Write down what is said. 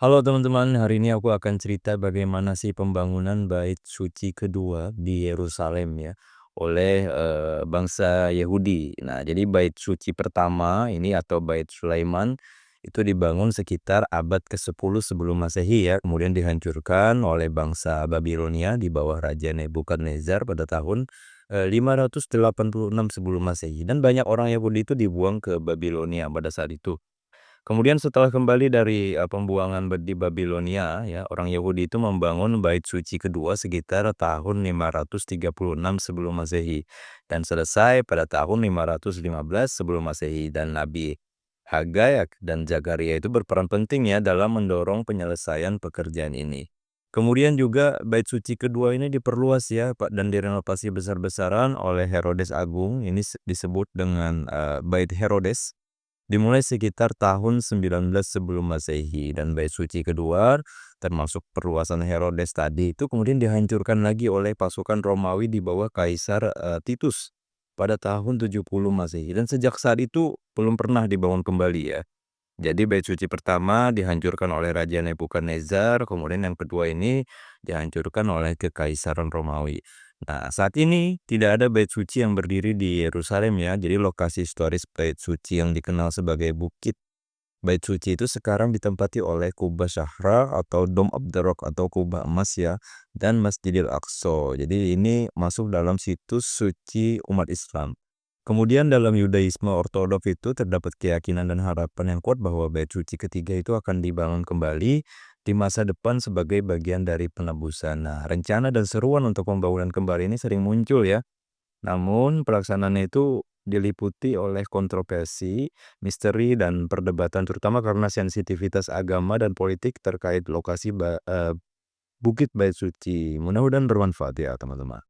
Halo teman-teman, hari ini aku akan cerita bagaimana sih pembangunan Bait Suci kedua di Yerusalem ya oleh bangsa Yahudi. Nah, jadi Bait Suci pertama ini atau Bait Sulaiman itu dibangun sekitar abad ke-10 sebelum Masehi ya, kemudian dihancurkan oleh bangsa Babilonia di bawah Raja Nebukadnezar pada tahun 586 sebelum Masehi, dan banyak orang Yahudi itu dibuang ke Babilonia pada saat itu. Kemudian setelah kembali dari, pembuangan di Babilonia ya, orang Yahudi itu membangun Bait Suci kedua sekitar tahun 536 sebelum Masehi, dan selesai pada tahun 515 sebelum Masehi, dan Nabi Hagai dan Zakaria itu berperan penting ya dalam mendorong penyelesaian pekerjaan ini. Kemudian juga Bait Suci kedua ini diperluas ya, Pak, dan direnovasi besar-besaran oleh Herodes Agung, ini disebut dengan, Bait Herodes. Dimulai sekitar tahun 19 sebelum Masehi, dan Bait Suci kedua termasuk perluasan Herodes tadi itu kemudian dihancurkan lagi oleh pasukan Romawi di bawah Kaisar Titus pada tahun 70 Masehi, dan sejak saat itu belum pernah dibangun kembali ya. Jadi Bait Suci pertama dihancurkan oleh Raja Nebukadnezar, kemudian yang kedua ini dihancurkan oleh Kekaisaran Romawi. Nah, saat ini tidak ada Bait Suci yang berdiri di Yerusalem ya. Jadi lokasi historis Bait Suci yang dikenal sebagai Bukit Bait Suci itu sekarang ditempati oleh Kubah Syahra atau Dome of the Rock atau Kubah Emas ya, dan Masjidil Aqsa. Jadi ini masuk dalam situs suci umat Islam. Kemudian dalam Yudaisme Ortodoks itu terdapat keyakinan dan harapan yang kuat bahwa Bait Suci ketiga itu akan dibangun kembali di masa depan sebagai bagian dari penebusan. Nah, rencana dan seruan untuk pembangunan kembali ini sering muncul ya. Namun pelaksanaannya itu diliputi oleh kontroversi, misteri, dan perdebatan, terutama karena sensitivitas agama dan politik terkait lokasi Bukit Bait Suci. Mudah-mudahan bermanfaat ya teman-teman.